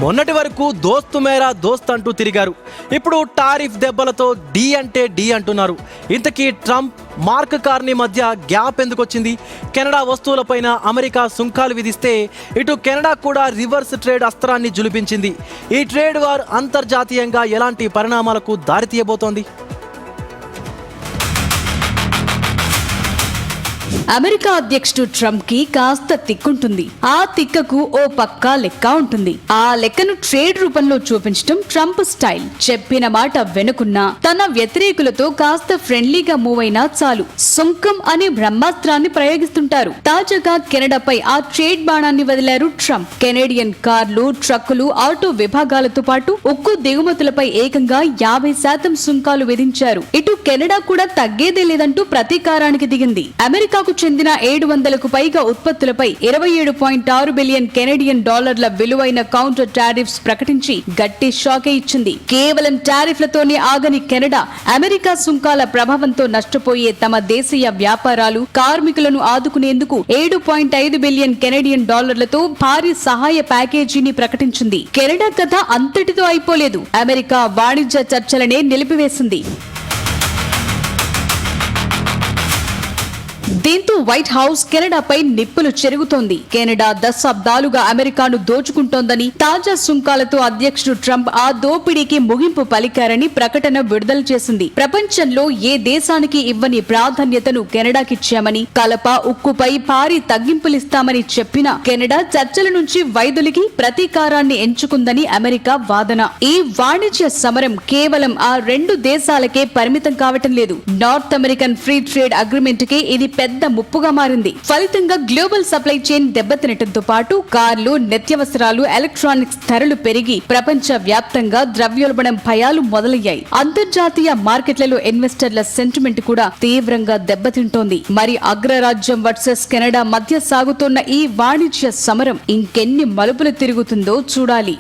మొన్నటి వరకు దోస్తు మేరా దోస్త్ అంటూ తిరిగారు. ఇప్పుడు టారిఫ్ దెబ్బలతో డి అంటే డి అంటున్నారు. ఇంతకీ ట్రంప్ మార్క్ కార్నీ మధ్య గ్యాప్ ఎందుకు వచ్చింది? కెనడా వస్తువులపైన అమెరికా సుంకాలు విధిస్తే ఇటు కెనడా కూడా రివర్స్ ట్రేడ్ అస్త్రాన్ని జులిపించింది. ఈ ట్రేడ్ వార్ అంతర్జాతీయంగా ఎలాంటి పరిణామాలకు దారితీయబోతోంది? అమెరికా అధ్యక్షుడు ట్రంప్ కి కాస్త తిక్కుంటుంది. ఆ తిక్కకు ఓ పక్కా లెక్క ఉంటుంది. ఆ లెక్కను ట్రేడ్ రూపంలో చూపించడం ట్రంప్ స్టైల్. చెప్పిన మాట వెనుకున్నా తన వ్యతిరేకులతో కాస్త ఫ్రెండ్లీగా మూవ్ అయినా చాలు సుంకం అనే బ్రహ్మాస్త్రాన్ని ప్రయోగిస్తుంటారు. తాజాగా కెనడాపై ఆ ట్రేడ్ బాణాన్ని వదిలారు ట్రంప్. కెనేడియన్ కార్లు, ట్రక్కులు, ఆటో విభాగాలతో పాటు ఉక్కు దిగుమతులపై ఏకంగా 50% సుంకాలు విధించారు. ఇటు కెనడా కూడా తగ్గేదే లేదంటూ ప్రతీకారానికి దిగింది. అమెరికాకు చెందిన 700కు పైగా ఉత్పత్తులపై 27.6 బిలియన్ కెనడియన్ డాలర్ల విలువైన కౌంటర్ టారిఫ్స్ ప్రకటించి గట్టి షాకే ఇచ్చింది. కేవలం టారిఫ్లతోనే ఆగని కెనడా అమెరికా సుంకాల ప్రభావంతో నష్టపోయే తమ దేశీయ వ్యాపారాలు, కార్మికులను ఆదుకునేందుకు 7.5 బిలియన్ కెనడియన్ డాలర్లతో భారీ సహాయ ప్యాకేజీని ప్రకటించింది. కెనడా కథ అంతటితో అయిపోలేదు. అమెరికా వాణిజ్య చర్చలనే నిలిపివేసింది. దీంతో వైట్ హౌస్ కెనడాపై నిప్పులు చెరుగుతోంది. కెనడా దశాబ్దాలుగా అమెరికాను దోచుకుంటోందని, తాజా సుంకాలతో అధ్యక్షుడు ట్రంప్ ఆ దోపిడీకి ముగింపు పలికారని ప్రకటన విడుదల చేసింది. ప్రపంచంలో ఏ దేశానికి ఇవ్వని ప్రాధాన్యతను కెనడాకిచ్చామని, కలప, ఉక్కుపై భారీ తగ్గింపులిస్తామని చెప్పిన కెనడా చర్చల నుంచి వైదొలిగి ప్రతీకారాన్ని ఎంచుకుందని అమెరికా వాదన. ఈ వాణిజ్య సమరం కేవలం ఆ రెండు దేశాలకే పరిమితం కావటం లేదు. North American free trade agreement కి ఇది పెద్ద ముప్పుగా మారింది. ఫలితంగా గ్లోబల్ సప్లై చైన్ దెబ్బతినటంతో పాటు కార్లు, నిత్యావసరాలు, ఎలక్ట్రానిక్స్ ధరలు పెరిగి ప్రపంచ వ్యాప్తంగా ద్రవ్యోల్బణం భయాలు మొదలయ్యాయి. అంతర్జాతీయ మార్కెట్లలో ఇన్వెస్టర్ల సెంటిమెంట్ కూడా తీవ్రంగా దెబ్బతింటోంది. మరి అగ్రరాజ్యం వర్సెస్ కెనడా మధ్య సాగుతున్న ఈ వాణిజ్య సమరం ఇంకెన్ని మలుపులు తిరుగుతుందో చూడాలి.